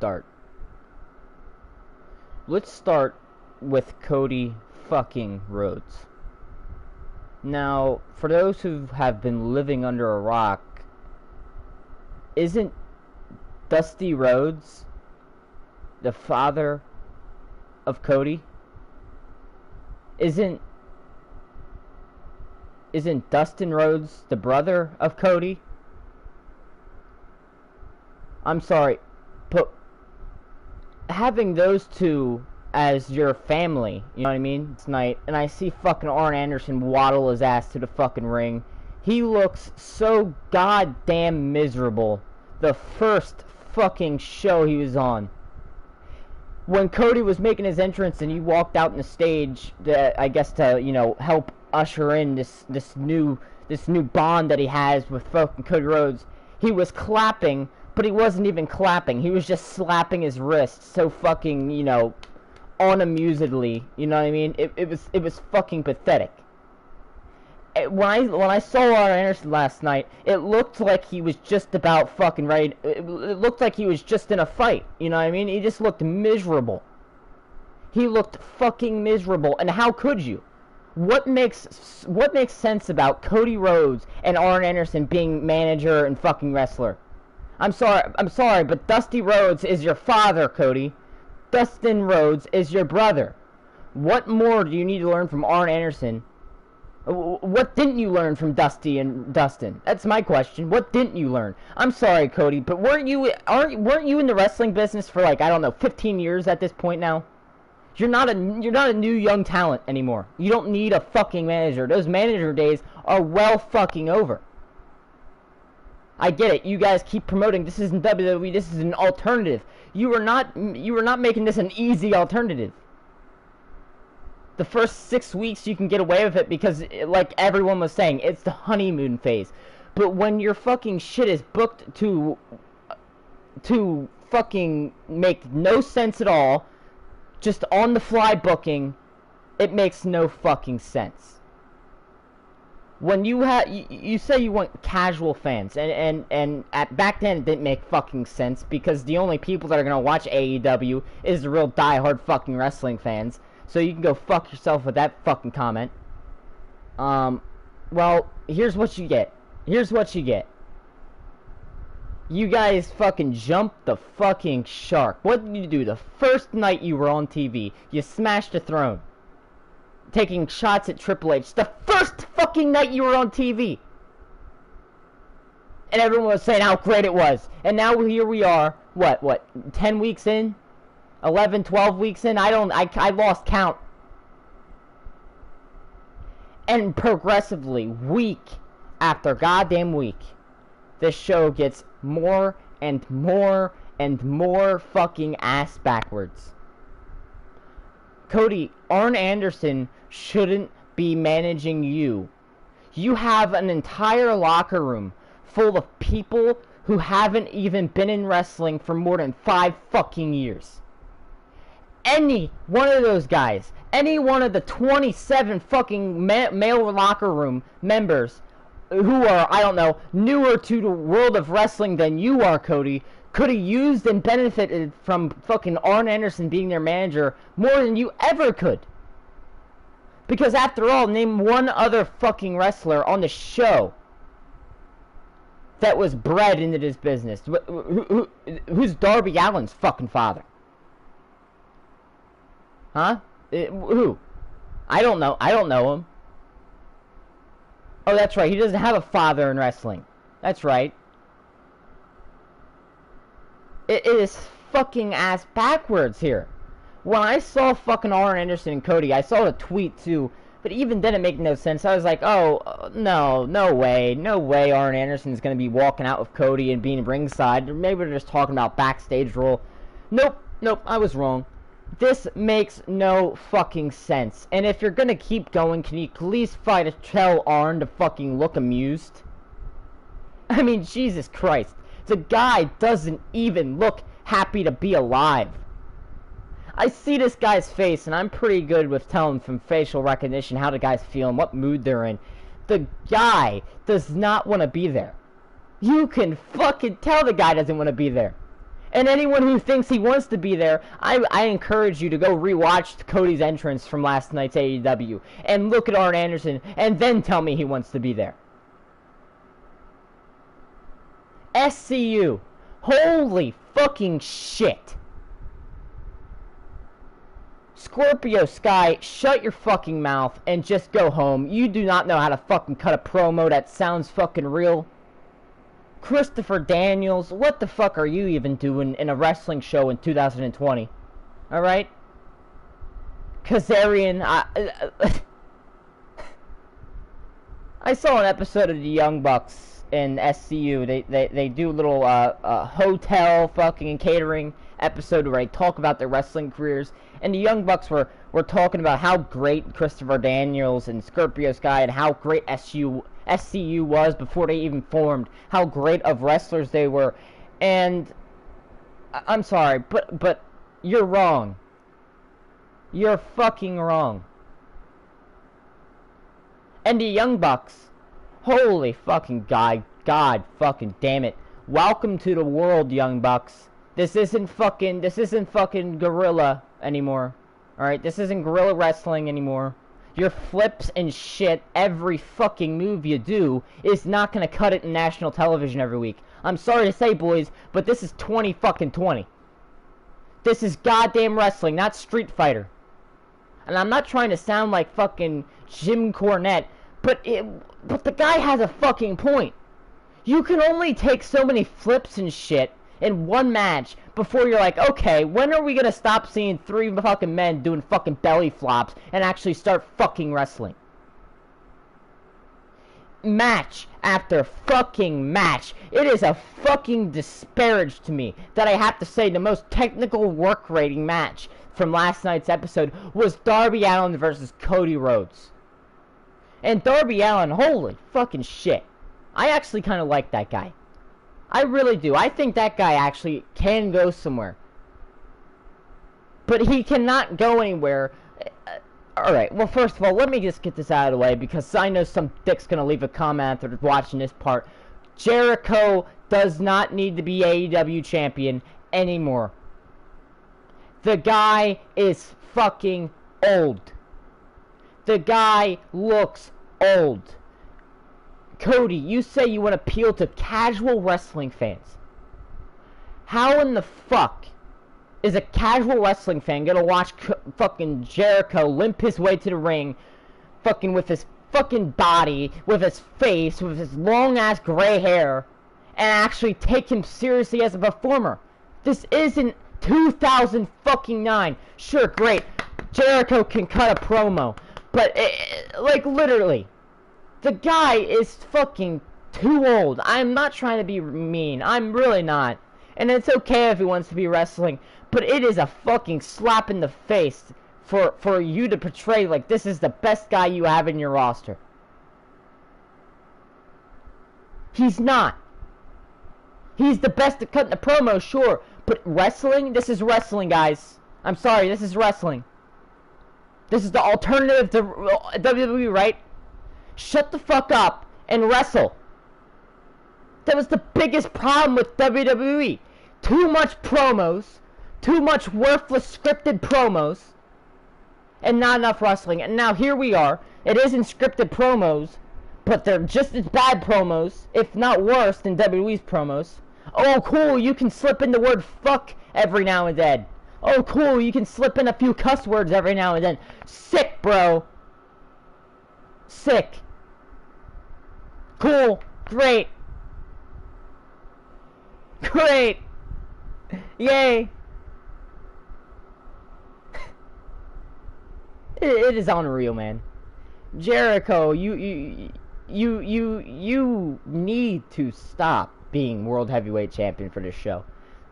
start? Let's start with Cody fucking Rhodes. Now, for those who have been living under a rock, isn't Dusty Rhodes the father of Cody? Isn't Dustin Rhodes the brother of Cody? I'm sorry, but having those two as your family, you know what I mean, tonight, and I see fucking Arn Anderson waddle his ass to the fucking ring. He looks so goddamn miserable the first fucking show he was on. When Cody was making his entrance and he walked out on the stage, I guess to, you know, help usher in this new bond that he has with fucking Cody Rhodes, he was clapping, but he wasn't even clapping. He was just slapping his wrist so fucking, you know, unamusedly. You know what I mean? It was fucking pathetic. When I saw Arn Anderson last night, it looked like he was just about fucking ready. It looked like he was just in a fight. You know what I mean? He just looked miserable. He looked fucking miserable. And how could you? What makes sense about Cody Rhodes and Arn Anderson being manager and fucking wrestler? I'm sorry, but Dusty Rhodes is your father, Cody. Dustin Rhodes is your brother. What more do you need to learn from Arn Anderson? What didn't you learn from Dusty and Dustin? That's my question. What didn't you learn? I'm sorry, Cody, but weren't you in the wrestling business for, like, I don't know, 15 years at this point now? You're not a new young talent anymore. You don't need a fucking manager. Those manager days are well fucking over. I get it. You guys keep promoting this isn't WWE, this is an alternative. You were not making this an easy alternative. The first 6 weeks you can get away with it because, like everyone was saying, it's the honeymoon phase. But when your fucking shit is booked to fucking make no sense at all, just on the fly booking, it makes no fucking sense. When you say you want casual fans, and back then it didn't make fucking sense because the only people that are gonna watch AEW is the real diehard fucking wrestling fans. So you can go fuck yourself with that fucking comment. Well, here's what you get. You guys fucking jumped the fucking shark. What did you do the first night you were on TV? You smashed the throne. Taking shots at Triple H. The first fucking night you were on TV. And everyone was saying how great it was. And now here we are, what, 10 weeks in? 11, 12 weeks in? I lost count. And progressively, week after goddamn week, this show gets more and more and more fucking ass backwards. Cody, Arn Anderson shouldn't be managing you. You have an entire locker room full of people who haven't even been in wrestling for more than 5 fucking years. Any one of those guys, any one of the 27 fucking male locker room members who are, I don't know, newer to the world of wrestling than you are, Cody, could have used and benefited from fucking Arn Anderson being their manager more than you ever could. Because after all, name one other fucking wrestler on the show that was bred into this business. Who's Darby Allin's fucking father? Huh? Who? I don't know him. Oh, that's right. He doesn't have a father in wrestling. That's right. It is fucking ass backwards here. When I saw fucking Arn Anderson and Cody, I saw the tweet too, but even then it made no sense. I was like, oh, no way Arn Anderson's gonna be walking out with Cody and being ringside. Maybe they're just talking about backstage role. Nope, I was wrong. This makes no fucking sense. And if you're gonna keep going, can you please try to tell Arn to fucking look amused? I mean, Jesus Christ. The guy doesn't even look happy to be alive. I see this guy's face, and I'm pretty good with telling from facial recognition how the guy's feeling, what mood they're in. The guy does not want to be there. You can fucking tell the guy doesn't want to be there. And anyone who thinks he wants to be there, I encourage you to go rewatch Cody's entrance from last night's AEW and look at Arn Anderson and then tell me he wants to be there. SCU. Holy fucking shit. Scorpio Sky, shut your fucking mouth and just go home. You do not know how to fucking cut a promo that sounds fucking real. Christopher Daniels, what the fuck are you even doing in a wrestling show in 2020? Alright? Kazarian, I saw an episode of the Young Bucks in SCU. They do a little hotel fucking and catering episode where they talk about their wrestling careers. And the Young Bucks were talking about how great Christopher Daniels and Scorpio Sky and how great SCU was before they even formed, how great of wrestlers they were. And I'm sorry, but you're wrong. You're fucking wrong. And the Young Bucks, holy fucking God fucking damn it. Welcome to the world, Young Bucks. This isn't fucking Gorilla anymore. Alright, this isn't Gorilla Wrestling anymore. Your flips and shit, every fucking move you do, is not gonna cut it in national television every week. I'm sorry to say, boys, but this is 2020. This is goddamn wrestling, not Street Fighter. And I'm not trying to sound like fucking Jim Cornette, but the guy has a fucking point. You can only take so many flips and shit in one match before you're like, okay, when are we gonna stop seeing three fucking men doing fucking belly flops and actually start fucking wrestling? Match after fucking match. It is a fucking disparage to me that I have to say the most technical work rating match from last night's episode was Darby Allin versus Cody Rhodes. And Darby Allin, holy fucking shit. I actually kind of like that guy. I really do. I think that guy actually can go somewhere. But he cannot go anywhere. Alright, well, first of all, let me just get this out of the way, because I know some dick's gonna leave a comment after watching this part. Jericho does not need to be AEW champion anymore. The guy is fucking old. The guy looks old. Cody, you say you want to appeal to casual wrestling fans. How in the fuck is a casual wrestling fan gonna watch fucking Jericho limp his way to the ring, fucking with his fucking body, with his face, with his long ass gray hair, and actually take him seriously as a performer? This isn't 2009. Sure, great, Jericho can cut a promo, but like literally, the guy is fucking too old. I'm not trying to be mean. I'm really not. And it's okay if he wants to be wrestling, but it is a fucking slap in the face for you to portray like this is the best guy you have in your roster. He's not. He's the best at cutting the promo, sure, but wrestling? This is wrestling, guys. I'm sorry, this is wrestling. This is the alternative to WWE, right? Shut the fuck up and wrestle. That was the biggest problem with WWE. Too much promos, too much worthless scripted promos, and not enough wrestling. And now here we are. It isn't scripted promos, but they're just as bad promos, if not worse, than WWE's promos. Oh, cool, you can slip in the word fuck every now and then. Oh, cool, you can slip in a few cuss words every now and then. Sick, bro. Sick. Cool. Great. Great. Yay. It is unreal, man. Jericho, you need to stop being World Heavyweight Champion for this show.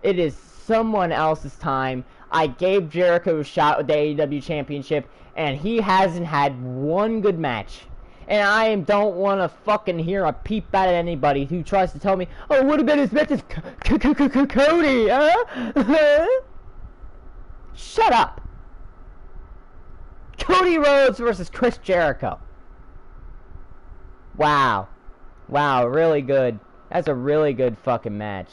It is someone else's time. I gave Jericho a shot with the AEW Championship, and he hasn't had one good match. And I don't want to fucking hear a peep out of anybody who tries to tell me, oh, what about his match with Cody, huh? Shut up. Cody Rhodes versus Chris Jericho. Wow. Wow, really good. That's a really good fucking match.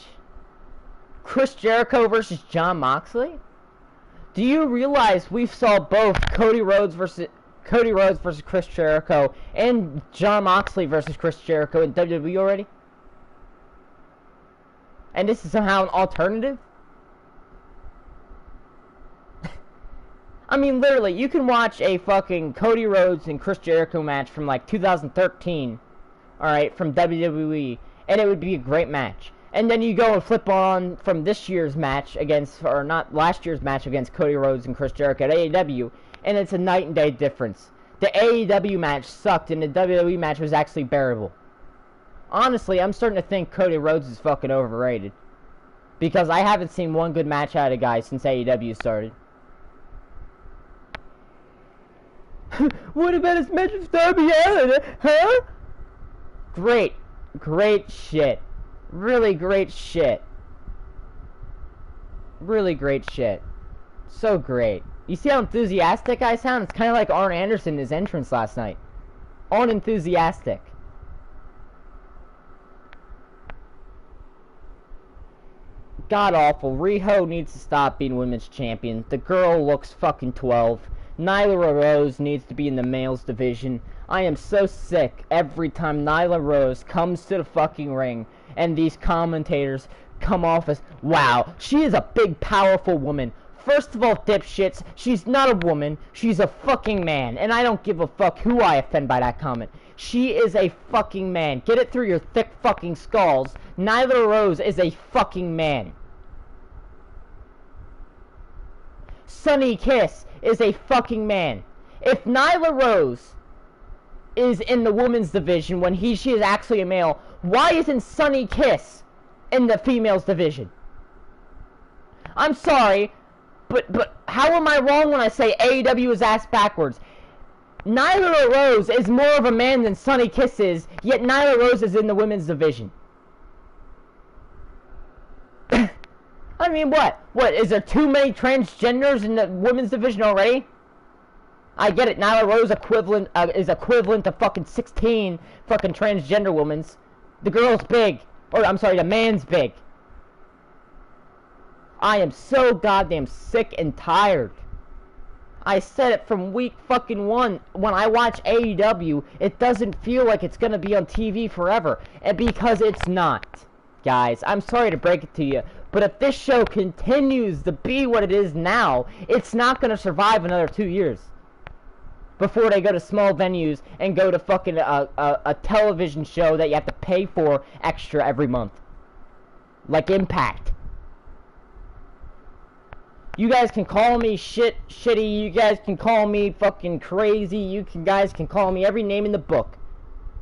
Chris Jericho versus Jon Moxley? Do you realize we saw both Cody Rhodes versus Chris Jericho and Jon Moxley versus Chris Jericho in WWE already? And this is somehow an alternative? I mean, literally, you can watch a fucking Cody Rhodes and Chris Jericho match from like 2013, alright, from WWE, and it would be a great match. And then you go and flip on from this year's match against, or not last year's match against Cody Rhodes and Chris Jericho at AEW, and it's a night and day difference. The AEW match sucked, and the WWE match was actually bearable. Honestly, I'm starting to think Cody Rhodes is fucking overrated. Because I haven't seen one good match out of the guy since AEW started. What about his match with Darby Allin? Huh? Great. Great shit. Really great shit. Really great shit. So great. You see how enthusiastic I sound? It's kind of like Arn Anderson in his entrance last night. Unenthusiastic. God awful. Riho needs to stop being women's champion. The girl looks fucking 12. Nyla Rose needs to be in the males division. I am so sick every time Nyla Rose comes to the fucking ring and these commentators come off as, wow, she is a big, powerful woman. First of all, dipshits, she's not a woman, she's a fucking man, and I don't give a fuck who I offend by that comment. She is a fucking man. Get it through your thick fucking skulls. Nyla Rose is a fucking man. Sonny Kiss is a fucking man. If Nyla Rose is in the women's division when she is actually a male, why isn't Sonny Kiss in the females division? I'm sorry, but how am I wrong when I say AEW is ass backwards? Nyla Rose is more of a man than Sonny Kiss is, yet Nyla Rose is in the women's division. I mean, what? What, is there too many transgenders in the women's division already? I get it, Nyla Rose is equivalent to fucking 16 fucking transgender women's. The girl's big. Or, I'm sorry, the man's big. I am so goddamn sick and tired. I said it from week fucking 1. When I watch AEW, it doesn't feel like it's gonna be on TV forever. And because it's not. Guys, I'm sorry to break it to you, but if this show continues to be what it is now, it's not gonna survive another 2 years. Before they go to small venues and go to fucking a television show that you have to pay for extra every month. Like Impact. You guys can call me shitty, you guys can call me fucking crazy, guys can call me every name in the book.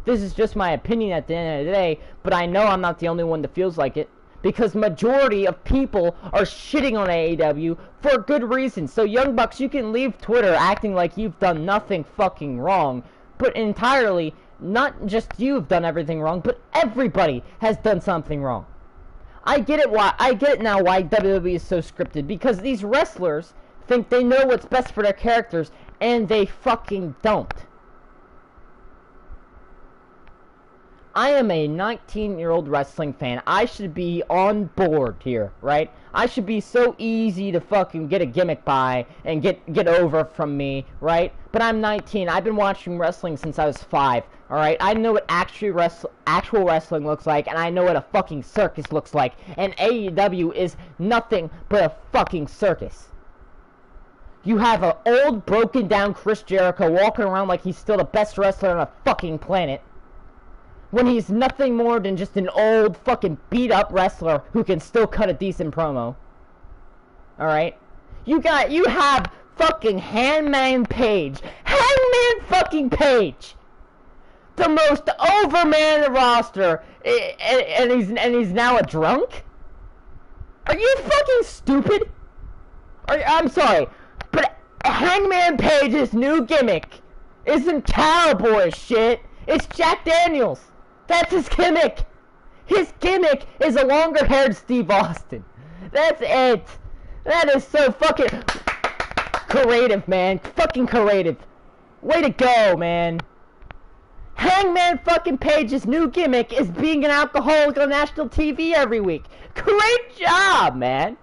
This is just my opinion at the end of the day, but I know I'm not the only one that feels like it. Because majority of people are shitting on AEW for good reason. So Young Bucks, you can leave Twitter acting like you've done nothing fucking wrong. But entirely, not just you've done everything wrong, but everybody has done something wrong. I get it now why WWE is so scripted. Because these wrestlers think they know what's best for their characters, and they fucking don't. I am a 19-year-old wrestling fan. I should be on board here, right? I should be so easy to fucking get a gimmick by and get over from me, right? But I'm 19. I've been watching wrestling since I was 5, alright? I know what actual wrestling looks like, and I know what a fucking circus looks like. And AEW is nothing but a fucking circus. You have an old, broken-down Chris Jericho walking around like he's still the best wrestler on the fucking planet, when he's nothing more than just an old fucking beat-up wrestler who can still cut a decent promo. Alright? You have fucking Hangman Page. Hangman fucking Page! The most over man in the roster, and he's now a drunk? Are you fucking stupid? I'm sorry, but Hangman Page's new gimmick isn't cowboy shit. It's Jack Daniels. That's his gimmick. His gimmick is a longer-haired Steve Austin. That's it. That is so fucking creative, man. Fucking creative. Way to go, man. Hangman fucking Page's new gimmick is being an alcoholic on national TV every week. Great job, man.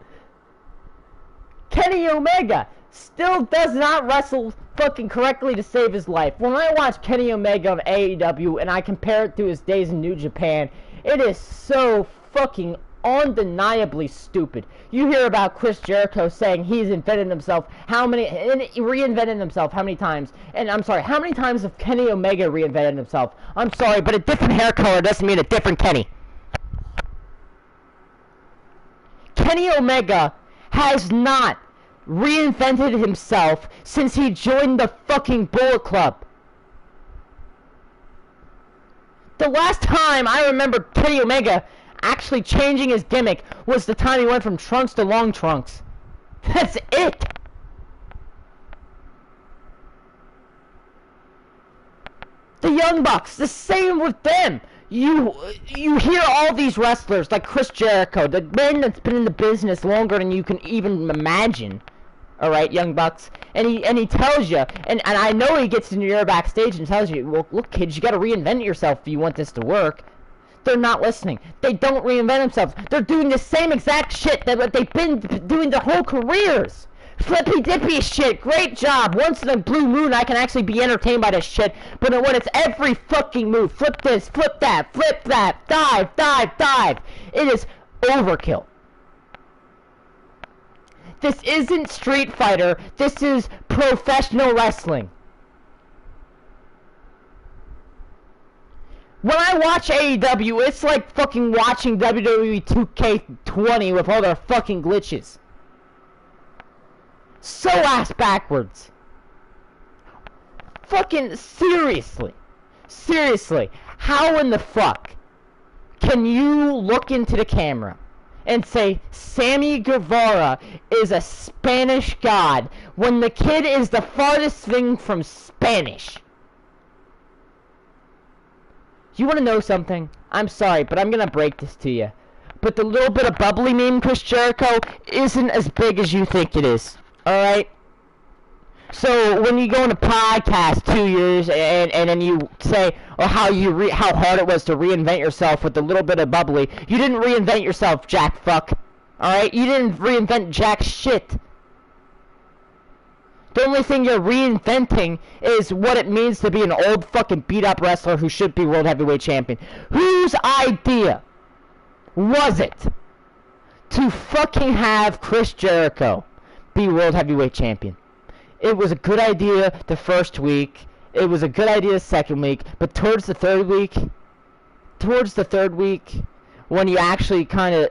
Kenny Omega still does not wrestle fucking correctly to save his life. When I watch Kenny Omega on AEW and I compare it to his days in New Japan, it is so fucking undeniably stupid. You hear about Chris Jericho saying he's invented himself reinvented himself how many times? And I'm sorry, how many times have Kenny Omega reinvented himself? I'm sorry, but a different hair color doesn't mean a different Kenny. Kenny Omega has not reinvented himself since he joined the fucking Bullet Club. The last time I remember Kenny Omega actually changing his gimmick was the time he went from trunks to long trunks. That's it. The Young Bucks, the same with them. You hear all these wrestlers like Chris Jericho, the man that's been in the business longer than you can even imagine. All right, Young Bucks, and he tells you, and I know he gets in your ear backstage and tells you, well, look, kids, you got to reinvent yourself if you want this to work. They're not listening. They don't reinvent themselves. They're doing the same exact shit that they've been doing their whole careers. Flippy dippy shit. Great job. Once in a blue moon, I can actually be entertained by this shit. But when it's every fucking move, flip this, flip that, dive, dive, dive. It is overkill. This isn't Street Fighter. This is professional wrestling. When I watch AEW, it's like fucking watching WWE 2K20 with all their fucking glitches. So ass backwards. Fucking seriously. Seriously. How in the fuck can you look into the camera and say Sammy Guevara is a Spanish god when the kid is the farthest thing from Spanish? You want to know something? I'm sorry, but I'm going to break this to you. But the little bit of bubbly meme, Chris Jericho, isn't as big as you think it is. Alright? So, when you go on a podcast 2 years, and then you say how hard it was to reinvent yourself with a little bit of bubbly, you didn't reinvent yourself, jack fuck. Alright? You didn't reinvent jack shit. The only thing you're reinventing is what it means to be an old fucking beat-up wrestler who should be World Heavyweight Champion. Whose idea was it to fucking have Chris Jericho be World Heavyweight Champion? It was a good idea the first week. It was a good idea the second week. But towards the third week, when you actually kind of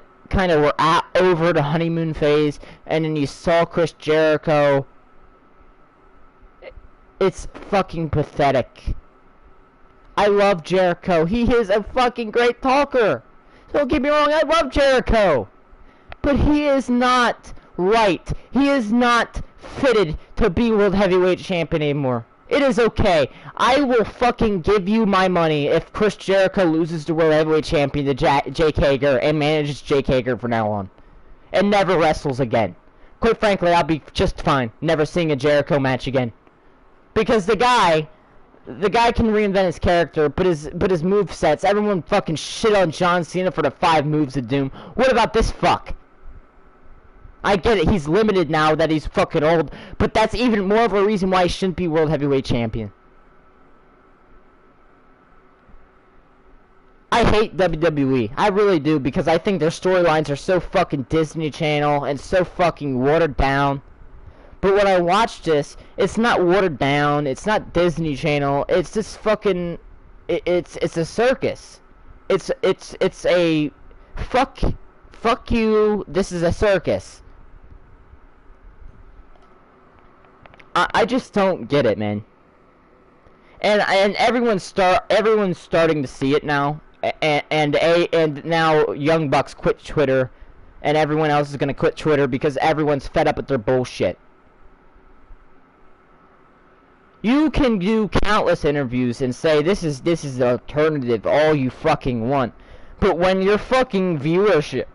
were over the honeymoon phase, and then you saw Chris Jericho, it's fucking pathetic. I love Jericho. He is a fucking great talker. Don't get me wrong, I love Jericho. But he is not right. He is not fitted to be World Heavyweight Champion anymore. It is okay. I will fucking give you my money if Chris Jericho loses the World Heavyweight Champion to Jake Hager and manages Jake Hager from now on. And never wrestles again. Quite frankly, I'll be just fine never seeing a Jericho match again. Because the guy can reinvent his character, but his movesets, everyone fucking shit on John Cena for the 5 moves of doom. What about this fuck? I get it, he's limited now that he's fucking old, but that's even more of a reason why he shouldn't be World Heavyweight Champion. I hate WWE. I really do, because I think their storylines are so fucking Disney Channel and so fucking watered down. But when I watch this, it's not watered down, it's not Disney Channel, it's just fucking, it's a circus. It's a, fuck you, this is a circus. I just don't get it, man. And everyone's starting to see it now, and now Young Bucks quit Twitter, and everyone else is gonna quit Twitter because everyone's fed up with their bullshit. You can do countless interviews and say this is the alternative all you fucking want. But when your fucking viewership,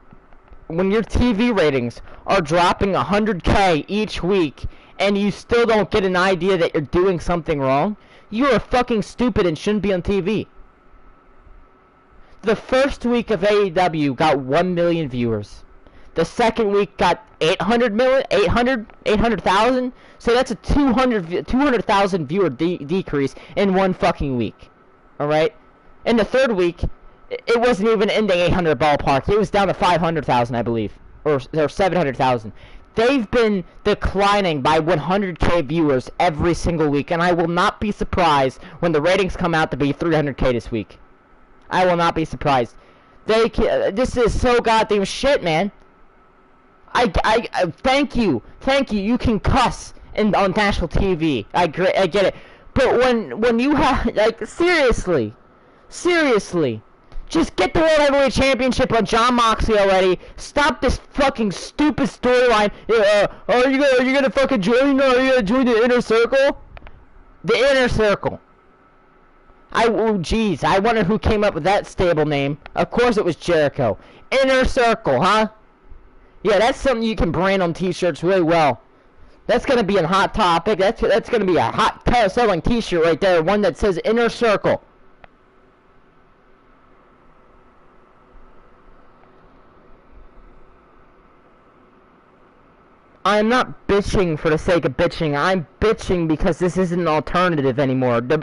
when your TV ratings are dropping 100K each week and you still don't get an idea that you're doing something wrong, You are fucking stupid and shouldn't be on TV. The first week of AEW got 1 million viewers. The second week got 800,000. So that's a 200,000 viewer decrease in one fucking week. Alright? In the third week, it wasn't even in the 800 ballpark. It was down to 500,000, I believe. Or 700,000. They've been declining by 100k viewers every single week. And I will not be surprised when the ratings come out to be 300k this week. I will not be surprised. This is so goddamn shit, man. I thank you. You can cuss on national TV. I get it. But when you have, like, seriously, just get the World Heavyweight Championship on Jon Moxley already. Stop this fucking stupid storyline. Are you gonna fucking join? Are you gonna join the Inner Circle? The Inner Circle. Jeez, I wonder who came up with that stable name. Of course it was Jericho. Inner Circle, huh? Yeah, that's something you can brand on t-shirts really well. That's gonna be a hot topic. That's gonna be a hot selling t-shirt right there. One that says Inner Circle. I'm not bitching for the sake of bitching. I'm bitching because this isn't an alternative anymore. The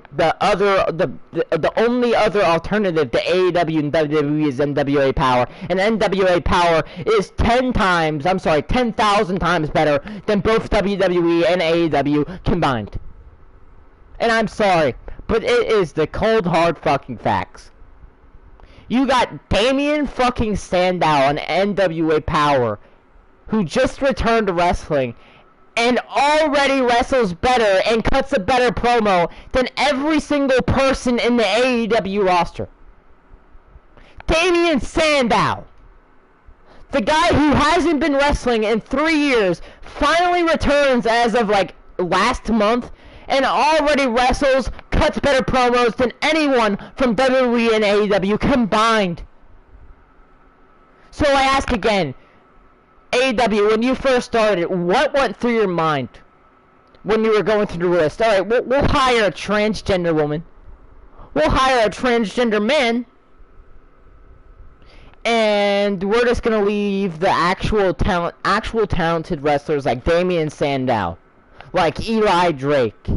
only other alternative to AEW and WWE is NWA Power, and NWA Power is 10,000 times better than both WWE and AEW combined. And I'm sorry, but it is the cold hard fucking facts. You got Damian fucking Sandow on NWA Power, who just returned to wrestling and already wrestles better and cuts a better promo than every single person in the AEW roster. Damian Sandow, the guy who hasn't been wrestling in 3 years, finally returns as of like last month and already wrestles, cuts better promos than anyone from WWE and AEW combined. So I ask again, AEW, when you first started, what went through your mind when you were going through the list? Alright, we'll hire a transgender woman. We'll hire a transgender man. And we're just going to leave the actual talented wrestlers like Damian Sandow, like Eli Drake,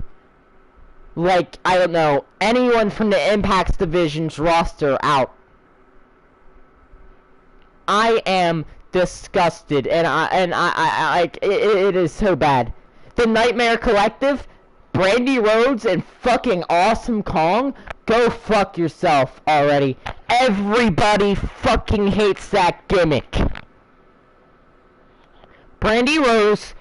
like, I don't know, anyone from the Impact Division's roster out. I am disgusted, and it is so bad. The Nightmare Collective, Brandy Rhodes, and fucking Awesome Kong, go fuck yourself already. Everybody fucking hates that gimmick. Brandy Rhodes,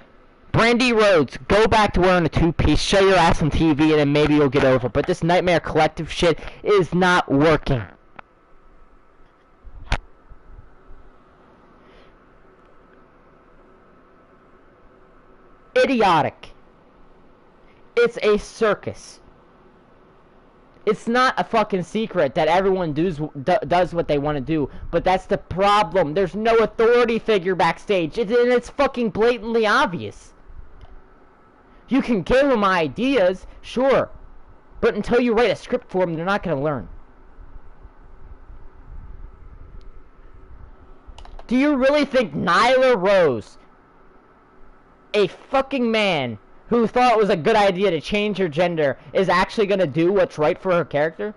go back to wearing a two-piece, show your ass on TV, and then maybe you'll get over. But this Nightmare Collective shit is not working. Idiotic. It's a circus. It's not a fucking secret that everyone does what they want to do, but that's the problem. There's no authority figure backstage, and it's fucking blatantly obvious. You can give them ideas, sure, but until you write a script for them, they're not going to learn. Do you really think Nyla Rose, a fucking man who thought it was a good idea to change her gender, is actually going to do what's right for her character?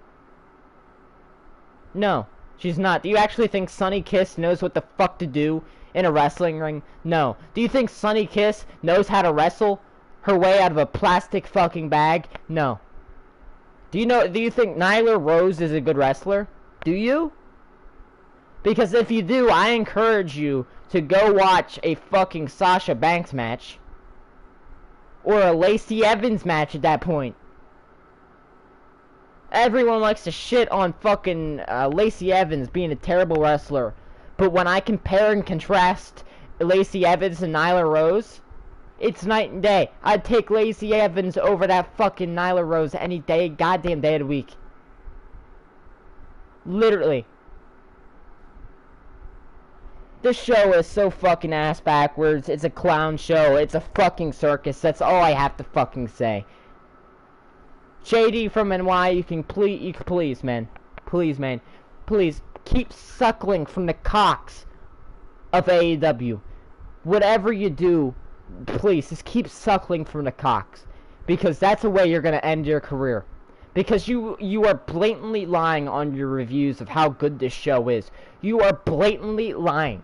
No, she's not. Do you actually think Sonny Kiss knows what the fuck to do in a wrestling ring? No. Do you think Sonny Kiss knows how to wrestle her way out of a plastic fucking bag? No. Do you think Nyla Rose is a good wrestler? Do you? Because if you do, I encourage you to go watch a fucking Sasha Banks match. Or a Lacey Evans match at that point. Everyone likes to shit on fucking Lacey Evans being a terrible wrestler. But when I compare and contrast Lacey Evans and Nyla Rose, it's night and day. I'd take Lacey Evans over that fucking Nyla Rose any day, goddamn day of the week. Literally. This show is so fucking ass backwards. It's a clown show. It's a fucking circus. That's all I have to fucking say. JD from NY, you can please, man. Please, man. Please, keep suckling from the cocks of AEW. Whatever you do, please, just keep suckling from the cocks. Because that's the way you're going to end your career. Because you are blatantly lying on your reviews of how good this show is. You are blatantly lying.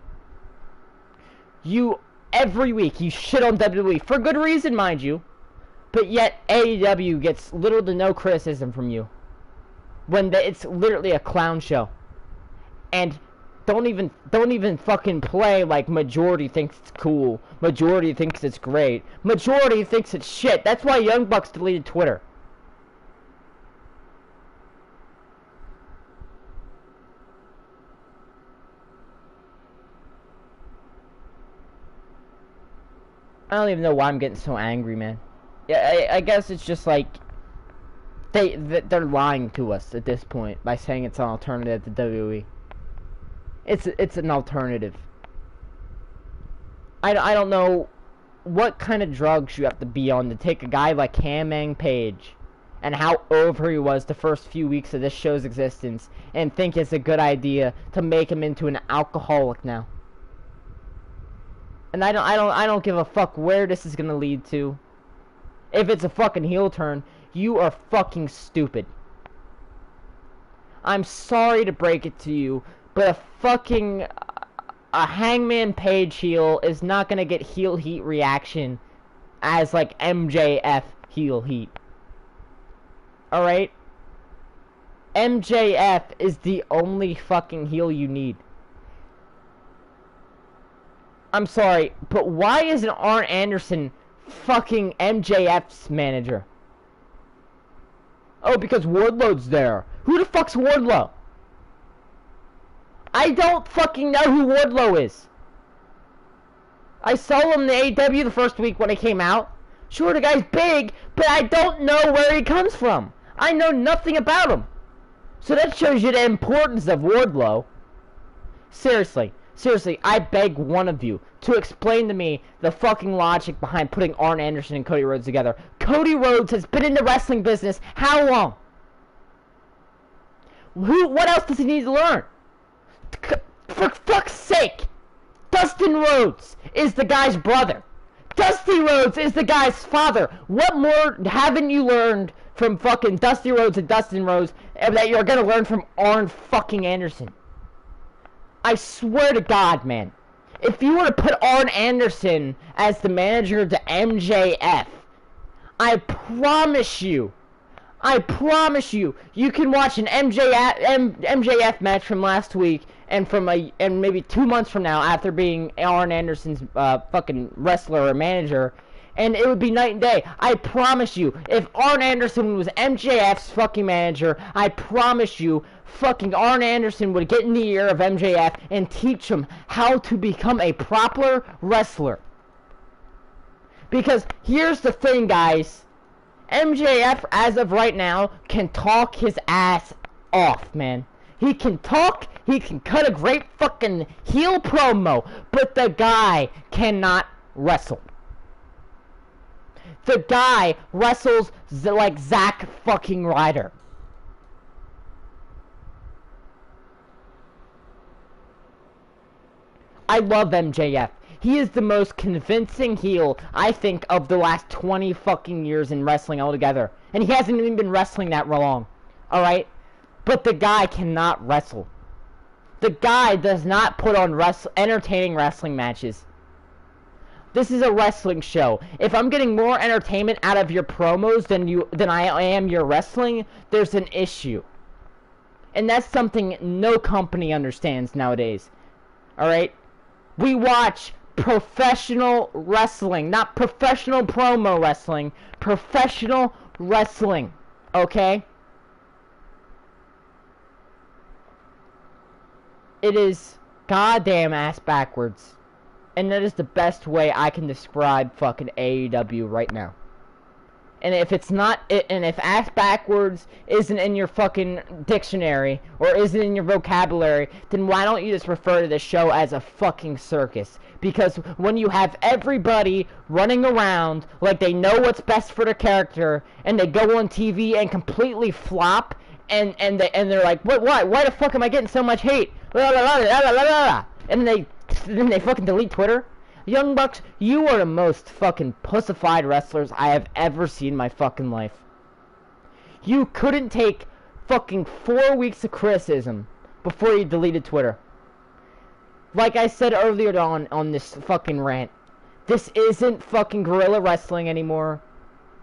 Every week, you shit on WWE. For good reason, mind you. But yet, AEW gets little to no criticism from you. When it's literally a clown show. And don't even fucking play like majority thinks it's cool. Majority thinks it's great. Majority thinks it's shit. That's why Young Bucks deleted Twitter. I don't even know why I'm getting so angry, man. Yeah, I guess it's just like they're lying to us at this point by saying it's an alternative to WWE. It's an alternative. I don't know what kind of drugs you have to be on to take a guy like Hangman Page and how over he was the first few weeks of this show's existence and think it's a good idea to make him into an alcoholic now. And I don't give a fuck where this is gonna lead to. If it's a fucking heel turn, you are fucking stupid. I'm sorry to break it to you, but a Hangman Page heel is not gonna get heel heat reaction as like MJF heel heat. Alright? MJF is the only fucking heel you need. I'm sorry, but why isn't Arn Anderson fucking MJF's manager? Oh, because Wardlow's there. Who the fuck's Wardlow? I don't fucking know who Wardlow is. I saw him in the AEW the first week when he came out. Sure, the guy's big, but I don't know where he comes from. I know nothing about him. So that shows you the importance of Wardlow. Seriously, I beg one of you to explain to me the fucking logic behind putting Arn Anderson and Cody Rhodes together. Cody Rhodes has been in the wrestling business how long? What else does he need to learn? For fuck's sake! Dustin Rhodes is the guy's brother. Dusty Rhodes is the guy's father. What more haven't you learned from fucking Dusty Rhodes and Dustin Rhodes that you're gonna learn from Arn fucking Anderson? I swear to God, man. If you were to put Arn Anderson as the manager to MJF, I promise you, you can watch an MJF match from last week and maybe 2 months from now after being Arn Anderson's fucking wrestler or manager, and it would be night and day. I promise you, if Arn Anderson was MJF's fucking manager, I promise you, fucking Arn Anderson would get in the ear of MJF and teach him how to become a proper wrestler. Because here's the thing, guys. MJF, as of right now, can talk his ass off, man. He can talk, he can cut a great fucking heel promo, but the guy cannot wrestle. The guy wrestles like Zack fucking Ryder. I love MJF. He is the most convincing heel, I think, of the last 20 fucking years in wrestling altogether. And he hasn't even been wrestling that long. Alright? But the guy cannot wrestle. The guy does not put on entertaining wrestling matches. This is a wrestling show. If I'm getting more entertainment out of your promos than I am your wrestling, there's an issue. And that's something no company understands nowadays. Alright? We watch professional wrestling, not professional promo wrestling, professional wrestling, okay? It is goddamn ass backwards, and that is the best way I can describe fucking AEW right now. And if it's not, and if ass backwards isn't in your fucking dictionary or isn't in your vocabulary, then why don't you just refer to this show as a fucking circus? Because when you have everybody running around like they know what's best for their character, and they go on TV and completely flop, and they're like, what? Why the fuck am I getting so much hate? And then they fucking delete Twitter. Young Bucks, you are the most fucking pussified wrestlers I have ever seen in my fucking life. You couldn't take fucking 4 weeks of criticism before you deleted Twitter. Like I said earlier on this fucking rant, this isn't fucking guerrilla wrestling anymore.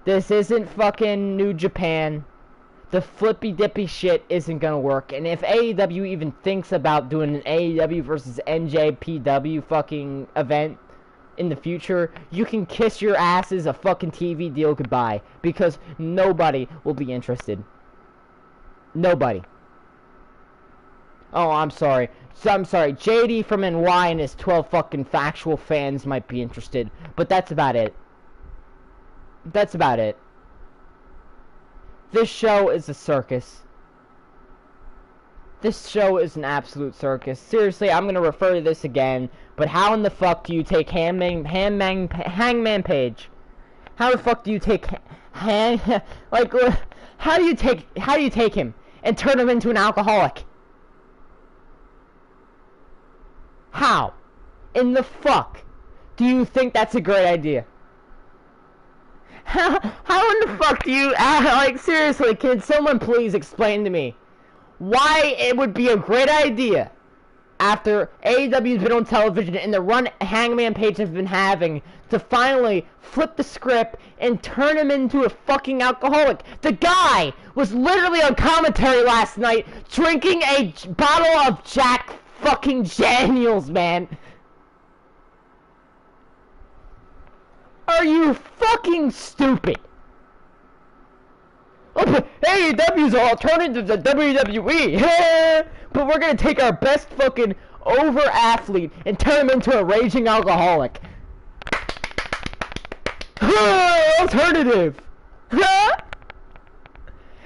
This isn't fucking New Japan. The flippy dippy shit isn't gonna work. And if AEW even thinks about doing an AEW versus NJPW fucking event in the future, you can kiss your asses a fucking TV deal goodbye, because nobody will be interested. Nobody. Oh, I'm sorry. JD from NY and his 12 fucking factual fans might be interested, but that's about it. That's about it. This show is a circus. This show is an absolute circus. Seriously, I'm gonna refer to this again, but how in the fuck do you take Hangman Page? How the fuck do you take how do you take him and turn him into an alcoholic? How in the fuck do you think that's a great idea? How in the fuck do you seriously, can someone please explain to me why it would be a great idea, after AEW's been on television and the run Hangman Page has been having, to finally flip the script and turn him into a fucking alcoholic? The guy was literally on commentary last night drinking a bottle of Jack fucking Daniels, man. Are you fucking stupid? Oh, but AEW's an alternative to WWE. But we're gonna take our best fucking over athlete and turn him into a raging alcoholic. Alternative. Oh,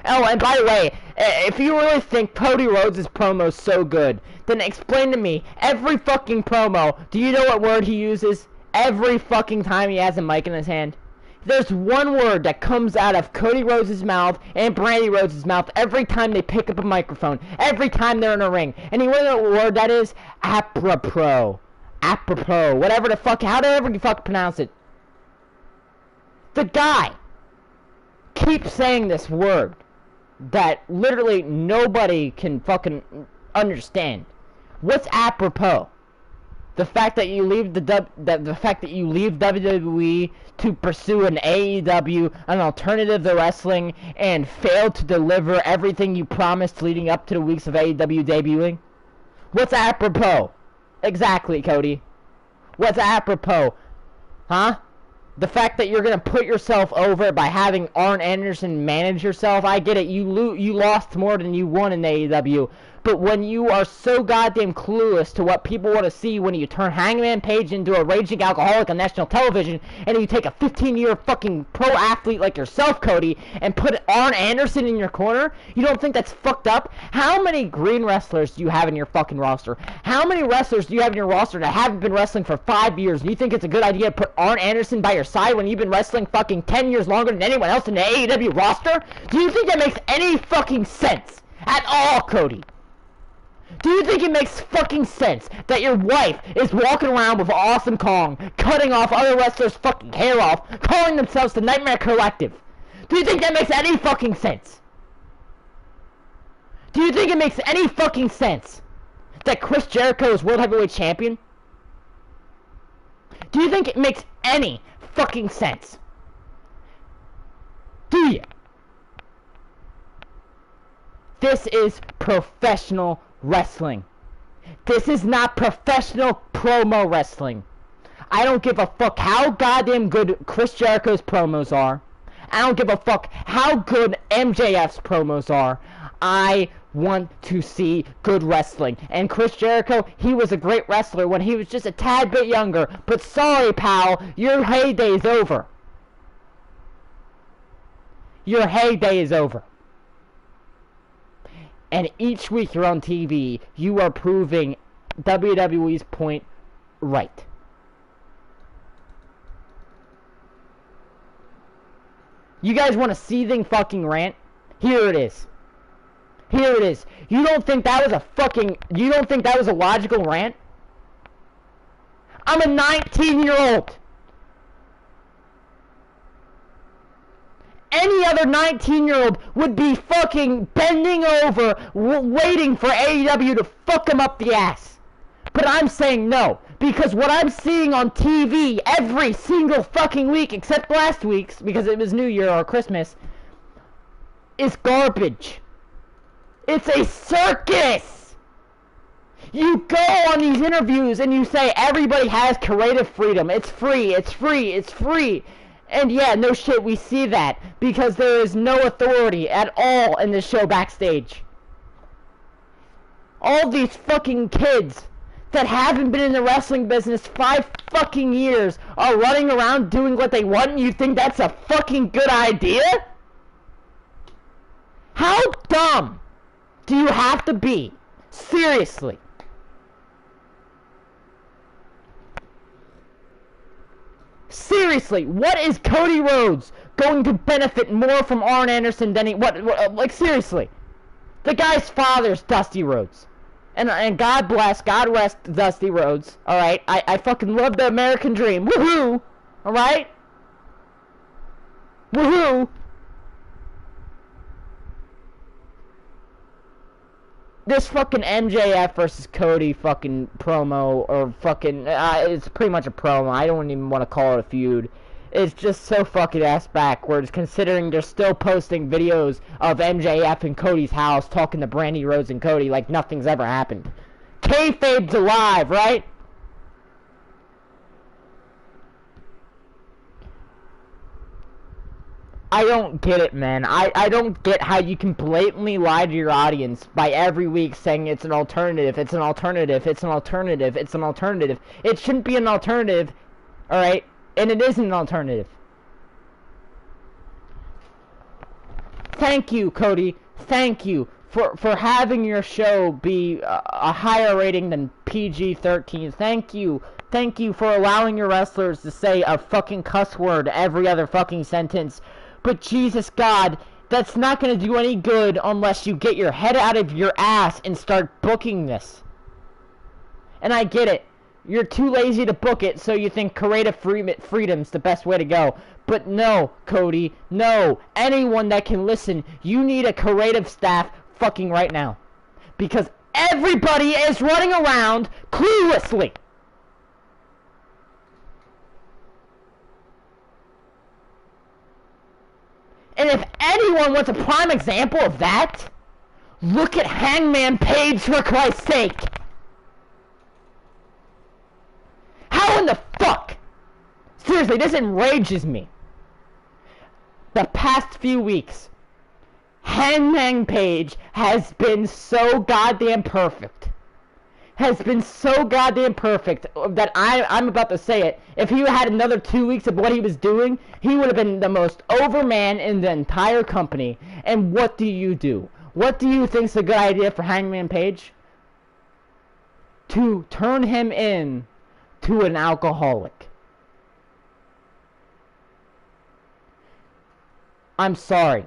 and by the way, if you really think Cody Rhodes' promo's so good, then explain to me, every fucking promo, do you know what word he uses every fucking time he has a mic in his hand? There's one word that comes out of Cody Rhodes' mouth and Brandy Rhodes' mouth every time they pick up a microphone, every time they're in a ring. And you know what word that is? Apropos. Apropos. Whatever the fuck, however you fuck pronounce it. The guy keeps saying this word that literally nobody can fucking understand. What's apropos? The fact that you leave the fact that you leave WWE to pursue an AEW, an alternative to wrestling, and fail to deliver everything you promised leading up to the weeks of AEW debuting? What's apropos? Exactly, Cody. What's apropos? Huh? The fact that you're gonna put yourself over by having Arn Anderson manage yourself, I get it. You lost more than you won in AEW. But when you are so goddamn clueless to what people want to see when you turn Hangman Page into a raging alcoholic on national television, and you take a 15-year fucking pro athlete like yourself, Cody, and put Arn Anderson in your corner, you don't think that's fucked up? How many green wrestlers do you have in your fucking roster? How many wrestlers do you have in your roster that haven't been wrestling for 5 years? Do you think it's a good idea to put Arn Anderson by your side when you've been wrestling fucking 10 years longer than anyone else in the AEW roster? Do you think that makes any fucking sense at all, Cody? Do you think it makes fucking sense that your wife is walking around with Awesome Kong, cutting off other wrestlers' fucking hair off, calling themselves the Nightmare Collective? Do you think that makes any fucking sense? Do you think it makes any fucking sense that Chris Jericho is World Heavyweight Champion? Do you think it makes any fucking sense? Do you? This is professional wrestling. This is not professional promo wrestling. I don't give a fuck how goddamn good Chris Jericho's promos are. I don't give a fuck how good MJF's promos are. I want to see good wrestling. And Chris Jericho, he was a great wrestler when he was just a tad bit younger. But sorry, pal, your heyday's over. Your heyday is over. And each week you're on TV, you are proving WWE's point right. You guys want a seething fucking rant? Here it is. Here it is. You don't think that was a logical rant? I'm a 19-year-old. Any other 19-year-old would be fucking bending over, waiting for AEW to fuck them up the ass. But I'm saying no, because what I'm seeing on TV every single fucking week, except last week's, because it was New Year or Christmas, is garbage. It's a circus! You go on these interviews and you say everybody has creative freedom. It's free, it's free, it's free. And yeah, no shit, we see that, because there is no authority at all in this show backstage. All these fucking kids that haven't been in the wrestling business 5 fucking years are running around doing what they want, and you think that's a fucking good idea? How dumb do you have to be? Seriously. Seriously, what is Cody Rhodes going to benefit more from Arn Anderson than he... like, seriously. The guy's father's Dusty Rhodes. And God bless, God rest Dusty Rhodes, alright? I fucking love the American dream. Woohoo! Alright? Woohoo! This fucking MJF versus Cody fucking promo, or fucking, it's pretty much a promo. I don't even want to call it a feud. It's just so fucking ass backwards, considering they're still posting videos of MJF in Cody's house talking to Brandy Rhodes and Cody like nothing's ever happened. Kayfabe's alive, right? I don't get it, man. I don't get how you can blatantly lie to your audience by every week saying it's an alternative, it's an alternative, it's an alternative, it's an alternative. It shouldn't be an alternative, alright? And it isn't an alternative. Thank you, Cody. Thank you for having your show be a higher rating than PG-13. Thank you. Thank you for allowing your wrestlers to say a fucking cuss word every other fucking sentence. But Jesus God, that's not going to do any good unless you get your head out of your ass and start booking this. And I get it. You're too lazy to book it, so you think creative freedom's the best way to go. But no, Cody, no. Anyone that can listen, you need a creative staff fucking right now. Because everybody is running around cluelessly. And if anyone wants a prime example of that, look at Hangman Page, for Christ's sake. How in the fuck? Seriously, this enrages me. The past few weeks, Hangman Page has been so goddamn perfect. Has been so goddamn perfect that I'm about to say it. If he had another 2 weeks of what he was doing, he would have been the most over man in the entire company. And what do you do? What do you think's a good idea for Hangman Page? To turn him in to an alcoholic. I'm sorry,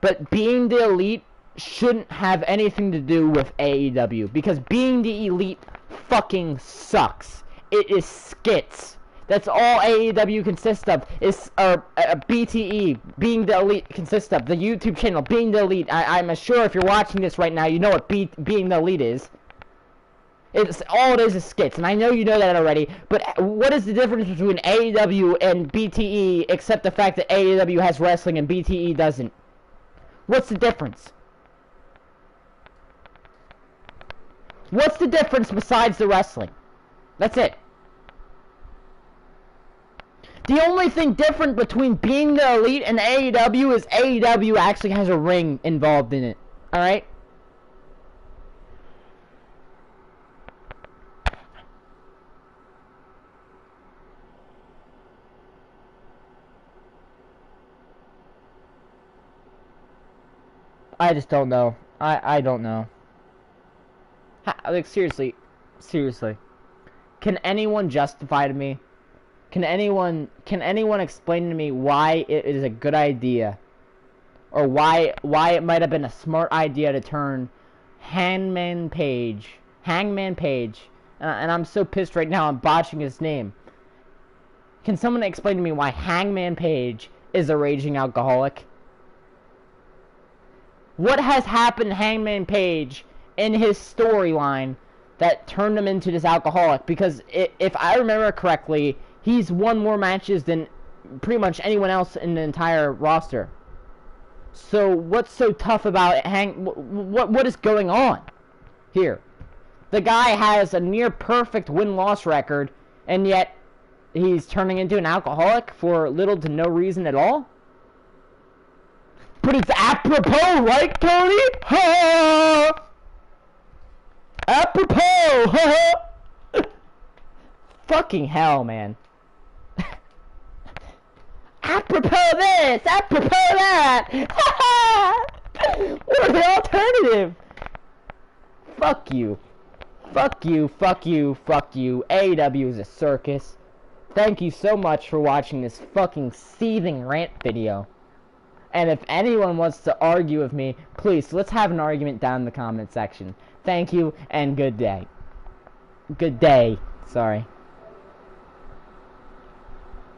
but being the elite shouldn't have anything to do with AEW, because being the elite fucking sucks. It is skits. That's all AEW consists of, is BTE, being the elite, consists of. The YouTube channel, being the elite. I'm sure if you're watching this right now, you know what being the elite is. It's all it is skits, and I know you know that already, but what is the difference between AEW and BTE except the fact that AEW has wrestling and BTE doesn't? What's the difference? What's the difference besides the wrestling? That's it. The only thing different between being the elite and AEW is AEW actually has a ring involved in it. Alright? I just don't know. I don't know. Like, seriously. Seriously. Can anyone justify to me? Can anyone explain to me why it is a good idea, or why it might have been a smart idea to turn Hangman Page, and I'm so pissed right now I'm botching his name. Can someone explain to me why Hangman Page is a raging alcoholic? What has happened to Hangman Page in his storyline that turned him into this alcoholic? Because if I remember correctly, he's won more matches than pretty much anyone else in the entire roster. So what's so tough about what is going on here? The guy has a near perfect win-loss record, and yet he's turning into an alcoholic for little to no reason at all? But it's apropos, right, Tony? Ha! Apropos! Ha! Fucking hell, man. Apropos this! Apropos that! Ha! What are the alternative? Fuck you. Fuck you, fuck you, fuck you. AEW is a circus. Thank you so much for watching this fucking seething rant video. And if anyone wants to argue with me, please, let's have an argument down in the comment section. Thank you, and good day. Good day. Sorry.